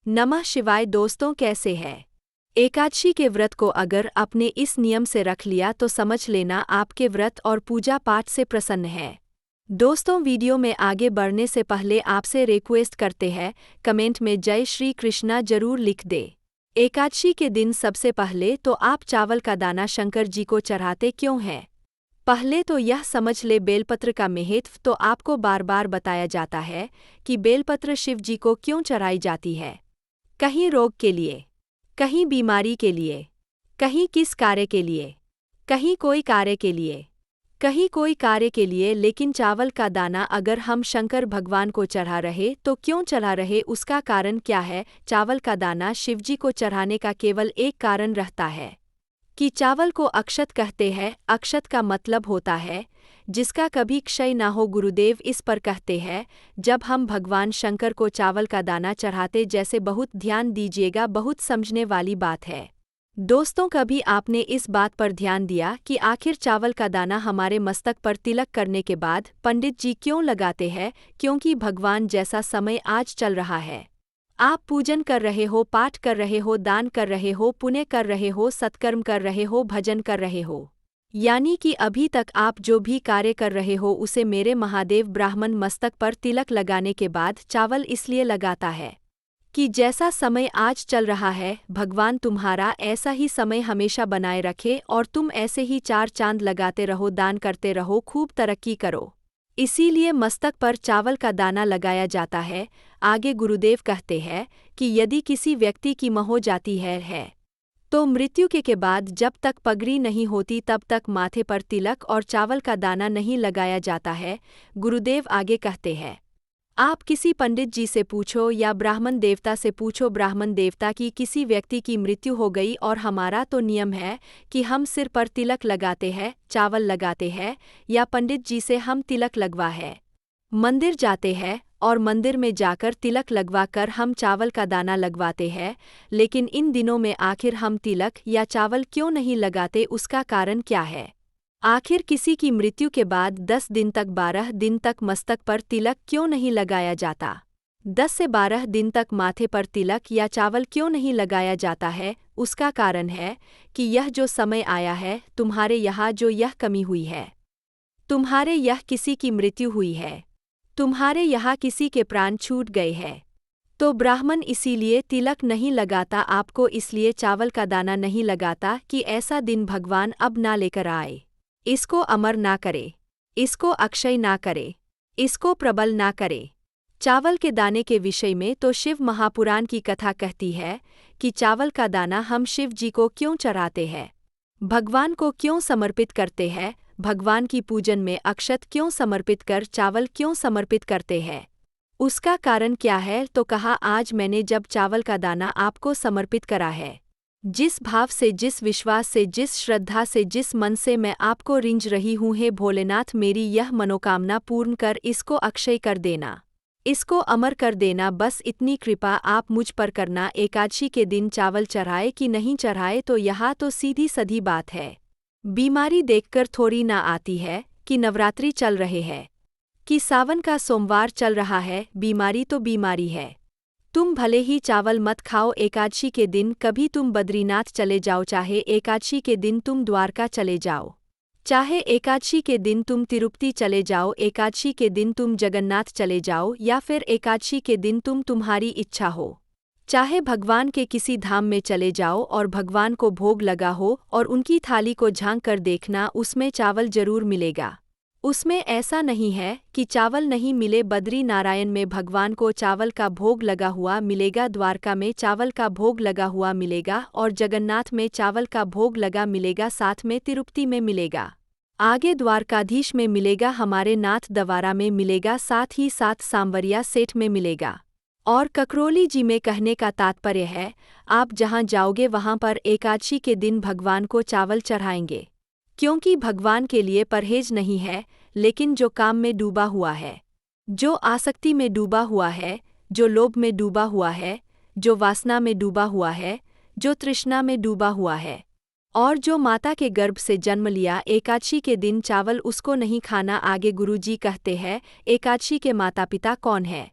नमः शिवाय दोस्तों, कैसे हैं? एकादशी के व्रत को अगर अपने इस नियम से रख लिया तो समझ लेना आपके व्रत और पूजा पाठ से प्रसन्न है। दोस्तों, वीडियो में आगे बढ़ने से पहले आपसे रिक्वेस्ट करते हैं, कमेंट में जय श्री कृष्णा जरूर लिख दे। एकादशी के दिन सबसे पहले तो आप चावल का दाना शंकर जी को चढ़ाते क्यों हैं? पहले तो यह समझ ले, बेलपत्र का महत्व तो आपको बार बार बताया जाता है कि बेलपत्र शिव जी को क्यों चढ़ाई जाती है। कहीं रोग के लिए, कहीं बीमारी के लिए, कहीं किस कार्य के लिए, कहीं कोई कार्य के लिए, कहीं कोई कार्य के लिए। लेकिन चावल का दाना अगर हम शंकर भगवान को चढ़ा रहे तो क्यों चढ़ा रहे, उसका कारण क्या है? चावल का दाना शिवजी को चढ़ाने का केवल एक कारण रहता है कि चावल को अक्षत कहते हैं। अक्षत का मतलब होता है जिसका कभी क्षय ना हो। गुरुदेव इस पर कहते हैं, जब हम भगवान शंकर को चावल का दाना चढ़ाते, जैसे बहुत ध्यान दीजिएगा, बहुत समझने वाली बात है। दोस्तों, कभी आपने इस बात पर ध्यान दिया कि आखिर चावल का दाना हमारे मस्तक पर तिलक करने के बाद पंडित जी क्यों लगाते हैं? क्योंकि भगवान जैसा समय आज चल रहा है, आप पूजन कर रहे हो, पाठ कर रहे हो, दान कर रहे हो, पुण्य कर रहे हो, सत्कर्म कर रहे हो, भजन कर रहे हो, यानी कि अभी तक आप जो भी कार्य कर रहे हो उसे मेरे महादेव ब्राह्मण मस्तक पर तिलक लगाने के बाद चावल इसलिए लगाता है कि जैसा समय आज चल रहा है, भगवान तुम्हारा ऐसा ही समय हमेशा बनाए रखे और तुम ऐसे ही चार चांद लगाते रहो, दान करते रहो, खूब तरक्की करो। इसीलिए मस्तक पर चावल का दाना लगाया जाता है। आगे गुरुदेव कहते हैं कि यदि किसी व्यक्ति की मौत हो जाती है तो मृत्यु के बाद जब तक पगड़ी नहीं होती तब तक माथे पर तिलक और चावल का दाना नहीं लगाया जाता है। गुरुदेव आगे कहते हैं, आप किसी पंडित जी से पूछो या ब्राह्मण देवता से पूछो, ब्राह्मण देवता की किसी व्यक्ति की मृत्यु हो गई और हमारा तो नियम है कि हम सिर पर तिलक लगाते हैं, चावल लगाते हैं, या पंडित जी से हम तिलक लगवा है, मंदिर जाते हैं और मंदिर में जाकर तिलक लगवा कर हम चावल का दाना लगवाते हैं। लेकिन इन दिनों में आखिर हम तिलक या चावल क्यों नहीं लगाते? उसका कारण क्या है? आखिर किसी की मृत्यु के बाद 10 दिन तक, 12 दिन तक मस्तक पर तिलक क्यों नहीं लगाया जाता? 10 से 12 दिन तक माथे पर तिलक या चावल क्यों नहीं लगाया जाता है? उसका कारण है कि यह जो समय आया है, तुम्हारे यहाँ जो यह कमी हुई है, तुम्हारे यह किसी की मृत्यु हुई है, तुम्हारे यहाँ किसी के प्राण छूट गए हैं, तो ब्राह्मण इसीलिए तिलक नहीं लगाता आपको, इसलिए चावल का दाना नहीं लगाता कि ऐसा दिन भगवान अब ना लेकर आए, इसको अमर ना करे, इसको अक्षय ना करे, इसको प्रबल ना करे। चावल के दाने के विषय में तो शिव महापुराण की कथा कहती है कि चावल का दाना हम शिव जी को क्यों चढ़ाते हैं, भगवान को क्यों समर्पित करते हैं, भगवान की पूजन में अक्षत क्यों समर्पित कर चावल क्यों समर्पित करते हैं, उसका कारण क्या है? तो कहा, आज मैंने जब चावल का दाना आपको समर्पित करा है, जिस भाव से, जिस विश्वास से, जिस श्रद्धा से, जिस मन से मैं आपको रिंझ रही हूँ, हे भोलेनाथ, मेरी यह मनोकामना पूर्ण कर, इसको अक्षय कर देना, इसको अमर कर देना, बस इतनी कृपा आप मुझ पर करना। एकादशी के दिन चावल चढ़ाए कि नहीं चढ़ाए तो यहाँ तो सीधी सधी बात है। बीमारी देखकर थोड़ी ना आती है कि नवरात्रि चल रहे हैं, कि सावन का सोमवार चल रहा है, बीमारी तो बीमारी है। तुम भले ही चावल मत खाओ एकादशी के दिन, कभी तुम बद्रीनाथ चले जाओ, चाहे एकादशी के दिन तुम द्वारका चले जाओ, चाहे एकादशी के दिन तुम तिरुपति चले जाओ, एकादशी के दिन तुम जगन्नाथ चले जाओ, या फिर एकादशी के दिन तुम्हारी इच्छा हो, चाहे भगवान के किसी धाम में चले जाओ और भगवान को भोग लगा हो और उनकी थाली को झांक कर देखना, उसमें चावल जरूर मिलेगा। उसमें ऐसा नहीं है कि चावल नहीं मिले। बद्री नारायण में भगवान को चावल का भोग लगा हुआ मिलेगा, द्वारका में चावल का भोग लगा हुआ मिलेगा, और जगन्नाथ में चावल का भोग लगा मिलेगा, साथ में तिरुपति में मिलेगा, आगे द्वारकाधीश में मिलेगा, हमारे नाथ दवारा में मिलेगा, साथ ही साथ सांवरिया सेठ में मिलेगा, और ककरोली जी में। कहने का तात्पर्य है, आप जहाँ जाओगे वहाँ पर एकादशी के दिन भगवान को चावल चढ़ाएंगे, क्योंकि भगवान के लिए परहेज नहीं है। लेकिन जो काम में डूबा हुआ है, जो आसक्ति में डूबा हुआ है, जो लोभ में डूबा हुआ है, जो वासना में डूबा हुआ है, जो तृष्णा में डूबा हुआ है, और जो माता के गर्भ से जन्म लिया, एकादशी के दिन चावल उसको नहीं खाना। आगे गुरु जी कहते हैं, एकादशी के माता पिता कौन है?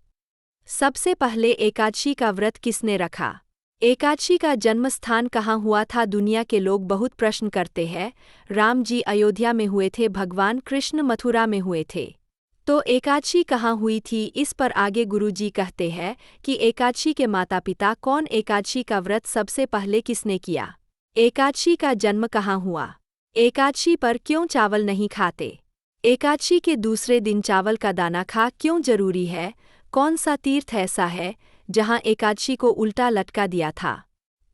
सबसे पहले एकादशी का व्रत किसने रखा? एकादशी का जन्म स्थान कहाँ हुआ था? दुनिया के लोग बहुत प्रश्न करते हैं। राम जी अयोध्या में हुए थे, भगवान कृष्ण मथुरा में हुए थे। तो एकादशी कहाँ हुई थी? इस पर आगे गुरुजी कहते हैं कि एकादशी के माता पिता कौन? एकादशी का व्रत सबसे पहले किसने किया? एकादशी का जन्म कहाँ हुआ? एकादशी पर क्यों चावल नहीं खाते? एकादशी के दूसरे दिन चावल का दाना खा क्यों जरूरी है? कौन सा तीर्थ ऐसा है जहाँ एकादशी को उल्टा लटका दिया था?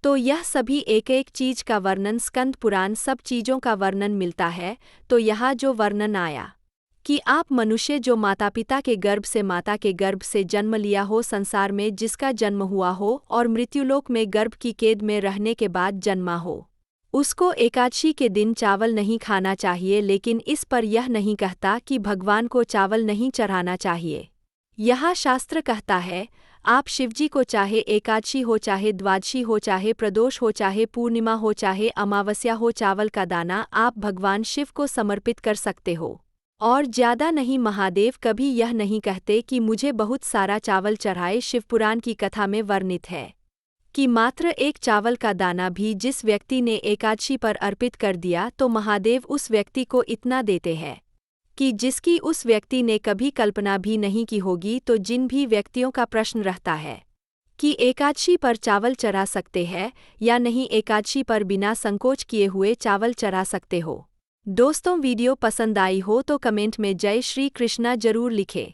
तो यह सभी एक एक चीज का वर्णन स्कंद पुराण सब चीजों का वर्णन मिलता है। तो यहाँ जो वर्णन आया कि आप मनुष्य जो माता पिता के गर्भ से माता के गर्भ से जन्म लिया हो, संसार में जिसका जन्म हुआ हो और मृत्युलोक में गर्भ की कैद में रहने के बाद जन्मा हो, उसको एकादशी के दिन चावल नहीं खाना चाहिए। लेकिन इस पर यह नहीं कहता कि भगवान को चावल नहीं चढ़ाना चाहिए। यह शास्त्र कहता है आप शिवजी को चाहे एकादशी हो, चाहे द्वादशी हो, चाहे प्रदोष हो, चाहे पूर्णिमा हो, चाहे अमावस्या हो, चावल का दाना आप भगवान शिव को समर्पित कर सकते हो। और ज्यादा नहीं, महादेव कभी यह नहीं कहते कि मुझे बहुत सारा चावल चढ़ाए। शिवपुराण की कथा में वर्णित है कि मात्र एक चावल का दाना भी जिस व्यक्ति ने एकादशी पर अर्पित कर दिया तो महादेव उस व्यक्ति को इतना देते हैं कि जिसकी उस व्यक्ति ने कभी कल्पना भी नहीं की होगी। तो जिन भी व्यक्तियों का प्रश्न रहता है कि एकादशी पर चावल चढ़ा सकते हैं या नहीं, एकादशी पर बिना संकोच किए हुए चावल चढ़ा सकते हो। दोस्तों वीडियो पसंद आई हो तो कमेंट में जय श्री कृष्णा जरूर लिखें।